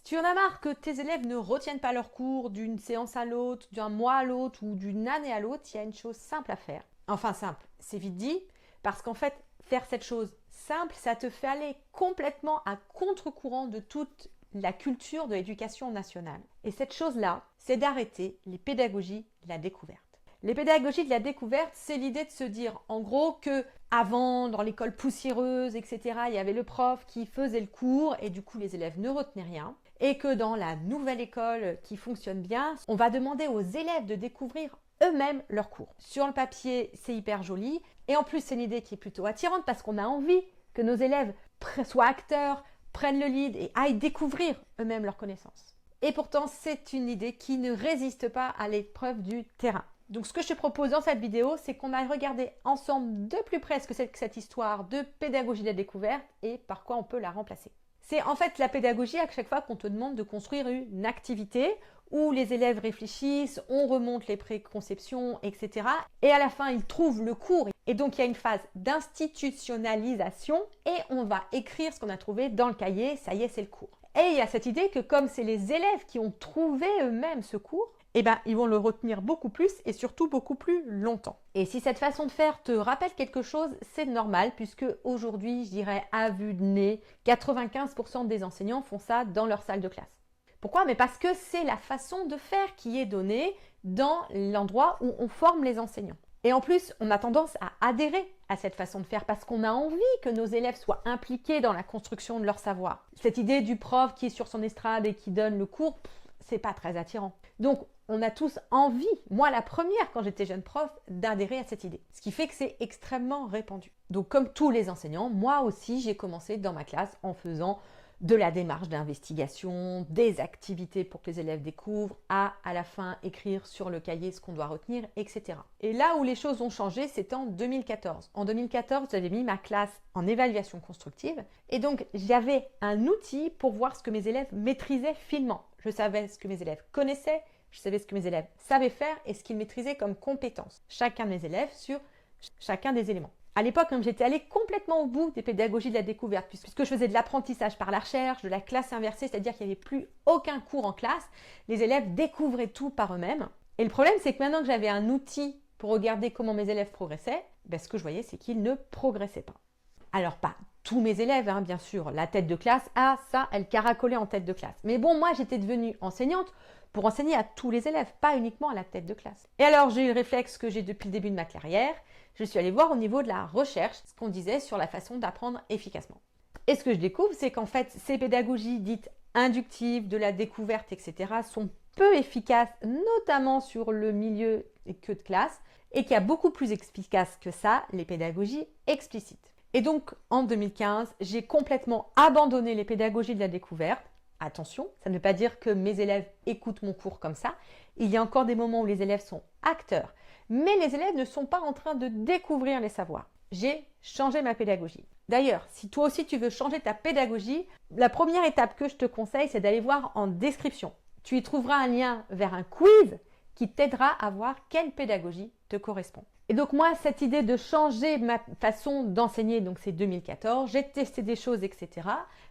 tu en as marre que tes élèves ne retiennent pas leurs cours d'une séance à l'autre, d'un mois à l'autre ou d'une année à l'autre, il y a une chose simple à faire. Enfin simple, c'est vite dit, parce qu'en fait, faire cette chose simple, ça te fait aller complètement à contre-courant de toute la culture de l'éducation nationale. Et cette chose-là, c'est d'arrêter les pédagogies de la découverte. Les pédagogies de la découverte, c'est l'idée de se dire en gros que avant, dans l'école poussiéreuse, etc., il y avait le prof qui faisait le cours et du coup les élèves ne retenaient rien. Et que dans la nouvelle école qui fonctionne bien, on va demander aux élèves de découvrir eux-mêmes leurs cours. Sur le papier, c'est hyper joli. Et en plus, c'est une idée qui est plutôt attirante parce qu'on a envie que nos élèves soient acteurs, prennent le lead et aillent découvrir eux-mêmes leurs connaissances. Et pourtant, c'est une idée qui ne résiste pas à l'épreuve du terrain. Donc ce que je te propose dans cette vidéo, c'est qu'on aille regarder ensemble de plus près ce que c'est que cette histoire de pédagogie de la découverte et par quoi on peut la remplacer. C'est en fait la pédagogie à chaque fois qu'on te demande de construire une activité où les élèves réfléchissent, on remonte les préconceptions, etc. Et à la fin, ils trouvent le cours. Et donc, il y a une phase d'institutionnalisation et on va écrire ce qu'on a trouvé dans le cahier. Ça y est, c'est le cours. Et il y a cette idée que comme c'est les élèves qui ont trouvé eux-mêmes ce cours, eh ben, ils vont le retenir beaucoup plus et surtout beaucoup plus longtemps. Et si cette façon de faire te rappelle quelque chose, c'est normal puisque aujourd'hui, je dirais à vue de nez, 95% des enseignants font ça dans leur salle de classe. Pourquoi? Mais parce que c'est la façon de faire qui est donnée dans l'endroit où on forme les enseignants. Et en plus, on a tendance à adhérer à cette façon de faire parce qu'on a envie que nos élèves soient impliqués dans la construction de leur savoir. Cette idée du prof qui est sur son estrade et qui donne le cours, c'est pas très attirant. Donc, on a tous envie, moi la première quand j'étais jeune prof, d'adhérer à cette idée. Ce qui fait que c'est extrêmement répandu. Donc, comme tous les enseignants, moi aussi, j'ai commencé dans ma classe en faisant de la démarche d'investigation, des activités pour que les élèves découvrent, à la fin écrire sur le cahier ce qu'on doit retenir, etc. Et là où les choses ont changé, c'est en 2014. En 2014, j'avais mis ma classe en évaluation constructive et donc j'avais un outil pour voir ce que mes élèves maîtrisaient finement. Je savais ce que mes élèves connaissaient, je savais ce que mes élèves savaient faire et ce qu'ils maîtrisaient comme compétences. Chacun de mes élèves sur chacun des éléments. À l'époque, j'étais allée complètement au bout des pédagogies de la découverte, puisque je faisais de l'apprentissage par la recherche, de la classe inversée, c'est-à-dire qu'il n'y avait plus aucun cours en classe. Les élèves découvraient tout par eux-mêmes. Et le problème, c'est que maintenant que j'avais un outil pour regarder comment mes élèves progressaient, ce que je voyais, c'est qu'ils ne progressaient pas. Alors, pas tous mes élèves, bien sûr. La tête de classe, ça, elle caracolait en tête de classe. Mais bon, moi, j'étais devenue enseignante pour enseigner à tous les élèves, pas uniquement à la tête de classe. Et alors, j'ai eu le réflexe que j'ai depuis le début de ma carrière. Je suis allée voir au niveau de la recherche ce qu'on disait sur la façon d'apprendre efficacement. Et ce que je découvre, c'est qu'en fait, ces pédagogies dites inductives, de la découverte, etc., sont peu efficaces, notamment sur le milieu que de classe, et qu'il y a beaucoup plus efficaces que ça, les pédagogies explicites. Et donc, en 2015, j'ai complètement abandonné les pédagogies de la découverte. Attention, ça ne veut pas dire que mes élèves écoutent mon cours comme ça. Il y a encore des moments où les élèves sont acteurs, mais les élèves ne sont pas en train de découvrir les savoirs. J'ai changé ma pédagogie. D'ailleurs, si toi aussi tu veux changer ta pédagogie, la première étape que je te conseille, c'est d'aller voir en description. Tu y trouveras un lien vers un quiz qui t'aidera à voir quelle pédagogie te correspond. Et donc moi, cette idée de changer ma façon d'enseigner, donc c'est 2014, j'ai testé des choses, etc.,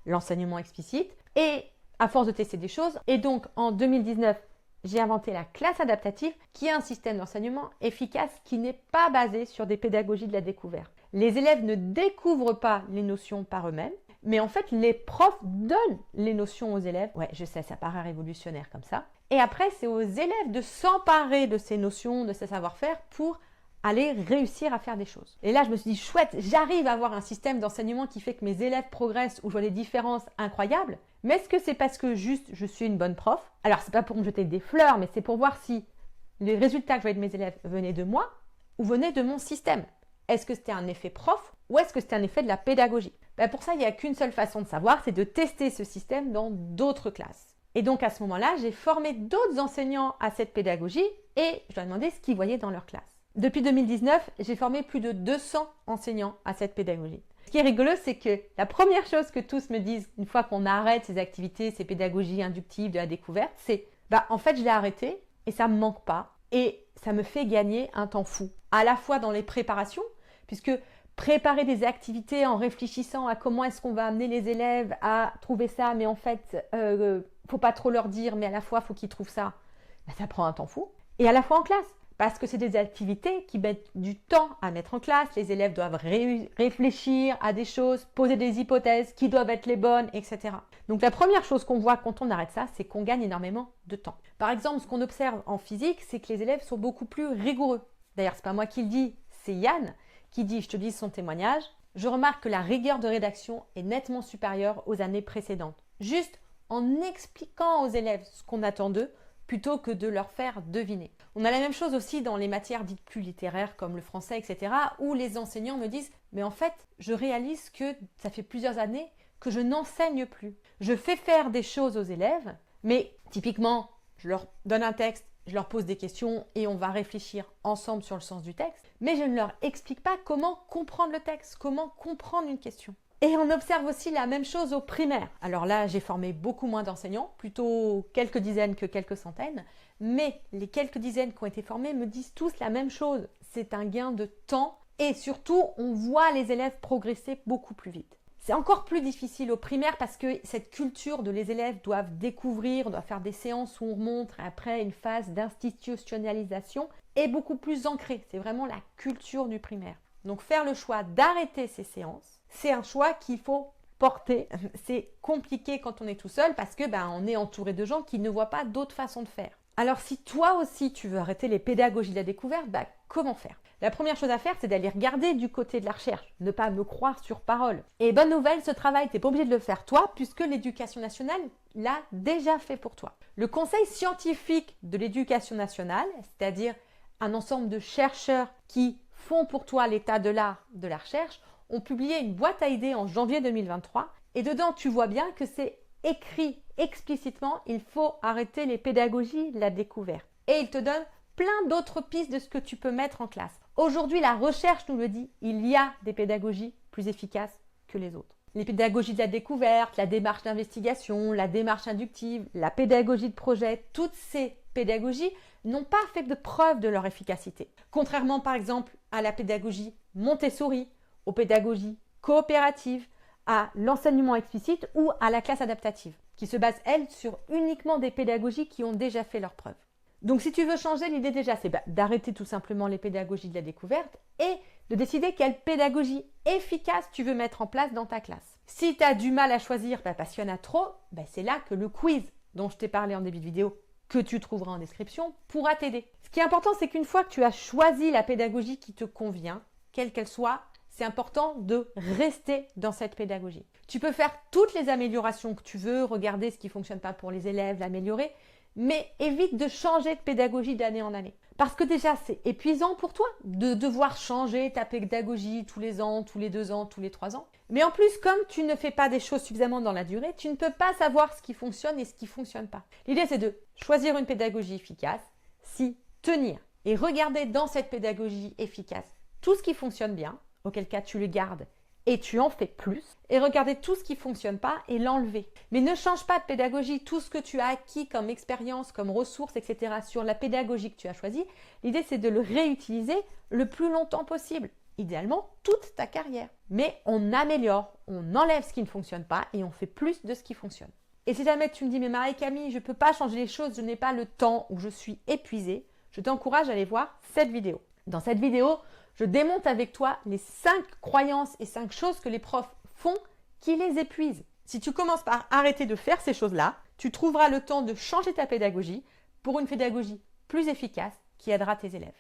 l'enseignement explicite, et à force de tester des choses, et donc en 2019, j'ai inventé la classe adaptative, qui est un système d'enseignement efficace qui n'est pas basé sur des pédagogies de la découverte. Les élèves ne découvrent pas les notions par eux-mêmes, mais en fait, les profs donnent les notions aux élèves. Ouais, je sais, ça paraît révolutionnaire comme ça. Et après, c'est aux élèves de s'emparer de ces notions, de ces savoir-faire pour aller réussir à faire des choses. Et là, je me suis dit, chouette, j'arrive à avoir un système d'enseignement qui fait que mes élèves progressent, où je vois des différences incroyables. Mais est-ce que c'est parce que juste je suis une bonne prof? Alors, c'est pas pour me jeter des fleurs, mais c'est pour voir si les résultats que je voyais de mes élèves venaient de moi ou venaient de mon système. Est-ce que c'était un effet prof ou est-ce que c'était un effet de la pédagogie? Pour ça, il n'y a qu'une seule façon de savoir, c'est de tester ce système dans d'autres classes. Et donc, à ce moment-là, j'ai formé d'autres enseignants à cette pédagogie et je leur ai demandé ce qu'ils voyaient dans leur classe. Depuis 2019, j'ai formé plus de 200 enseignants à cette pédagogie. Ce qui est rigolo, c'est que la première chose que tous me disent une fois qu'on arrête ces activités, ces pédagogies inductives de la découverte, c'est en fait, je l'ai arrêté et ça me manque pas et ça me fait gagner un temps fou. À la fois dans les préparations, puisque préparer des activités en réfléchissant à comment est-ce qu'on va amener les élèves à trouver ça, mais en fait, faut pas trop leur dire, mais à la fois, faut qu'ils trouvent ça. Ben, ça prend un temps fou. Et à la fois en classe, parce que c'est des activités qui mettent du temps à mettre en classe. Les élèves doivent réfléchir à des choses, poser des hypothèses qui doivent être les bonnes, etc. Donc la première chose qu'on voit quand on arrête ça, c'est qu'on gagne énormément de temps. Par exemple, ce qu'on observe en physique, c'est que les élèves sont beaucoup plus rigoureux. D'ailleurs, c'est pas moi qui le dis, c'est Yann qui dit, je te lis son témoignage, je remarque que la rigueur de rédaction est nettement supérieure aux années précédentes. Juste en expliquant aux élèves ce qu'on attend d'eux, plutôt que de leur faire deviner. On a la même chose aussi dans les matières dites plus littéraires comme le français, etc., où les enseignants me disent « mais en fait, je réalise que ça fait plusieurs années que je n'enseigne plus. Je fais faire des choses aux élèves, mais typiquement, je leur donne un texte, je leur pose des questions et on va réfléchir ensemble sur le sens du texte, mais je ne leur explique pas comment comprendre le texte, comment comprendre une question. » Et on observe aussi la même chose au primaire. Alors là, j'ai formé beaucoup moins d'enseignants, plutôt quelques dizaines que quelques centaines, mais les quelques dizaines qui ont été formés me disent tous la même chose. C'est un gain de temps et surtout, on voit les élèves progresser beaucoup plus vite. C'est encore plus difficile au primaire parce que cette culture de les élèves doivent découvrir, doivent faire des séances où on remonte après une phase d'institutionnalisation est beaucoup plus ancrée. C'est vraiment la culture du primaire. Donc faire le choix d'arrêter ces séances, c'est un choix qu'il faut porter. C'est compliqué quand on est tout seul parce que on est entouré de gens qui ne voient pas d'autres façons de faire. Alors si toi aussi tu veux arrêter les pédagogies de la découverte, comment faire? La première chose à faire, c'est d'aller regarder du côté de la recherche, ne pas me croire sur parole. Et bonne nouvelle, ce travail, tu n'es pas obligé de le faire toi, puisque l'Éducation nationale l'a déjà fait pour toi. Le Conseil scientifique de l'Éducation nationale, c'est-à-dire un ensemble de chercheurs qui font pour toi l'état de l'art de la recherche, ont publié une boîte à idées en janvier 2023 et dedans tu vois bien que c'est écrit explicitement, il faut arrêter les pédagogies de la découverte. Et il te donne plein d'autres pistes de ce que tu peux mettre en classe. Aujourd'hui, la recherche nous le dit, il y a des pédagogies plus efficaces que les autres. Les pédagogies de la découverte, la démarche d'investigation, la démarche inductive, la pédagogie de projet, toutes ces pédagogies n'ont pas fait de preuve de leur efficacité. Contrairement par exemple à la pédagogie Montessori, aux pédagogies coopératives, à l'enseignement explicite ou à la classe adaptative, qui se basent, elles, sur uniquement des pédagogies qui ont déjà fait leurs preuves. Donc si tu veux changer, l'idée déjà, c'est d'arrêter tout simplement les pédagogies de la découverte et de décider quelle pédagogie efficace tu veux mettre en place dans ta classe. Si tu as du mal à choisir parce qu'il y en a trop, c'est là que le quiz dont je t'ai parlé en début de vidéo, que tu trouveras en description, pourra t'aider. Ce qui est important, c'est qu'une fois que tu as choisi la pédagogie qui te convient, quelle qu'elle soit, c'est important de rester dans cette pédagogie. Tu peux faire toutes les améliorations que tu veux, regarder ce qui ne fonctionne pas pour les élèves, l'améliorer, mais évite de changer de pédagogie d'année en année. Parce que déjà, c'est épuisant pour toi de devoir changer ta pédagogie tous les ans, tous les 2 ans, tous les 3 ans. Mais en plus, comme tu ne fais pas des choses suffisamment dans la durée, tu ne peux pas savoir ce qui fonctionne et ce qui ne fonctionne pas. L'idée, c'est de choisir une pédagogie efficace, s'y tenir et regarder dans cette pédagogie efficace tout ce qui fonctionne bien, auquel cas tu le gardes et tu en fais plus, et regarder tout ce qui ne fonctionne pas et l'enlever. Mais ne change pas de pédagogie, tout ce que tu as acquis comme expérience, comme ressources, etc. sur la pédagogie que tu as choisie, l'idée c'est de le réutiliser le plus longtemps possible, idéalement toute ta carrière. Mais on améliore, on enlève ce qui ne fonctionne pas et on fait plus de ce qui fonctionne. Et si jamais tu me dis « mais Marie-Camille, je ne peux pas changer les choses, je n'ai pas le temps ou je suis épuisée », je t'encourage à aller voir cette vidéo. Dans cette vidéo, je démonte avec toi les 5 croyances et 5 choses que les profs font qui les épuisent. Si tu commences par arrêter de faire ces choses-là, tu trouveras le temps de changer ta pédagogie pour une pédagogie plus efficace qui aidera tes élèves.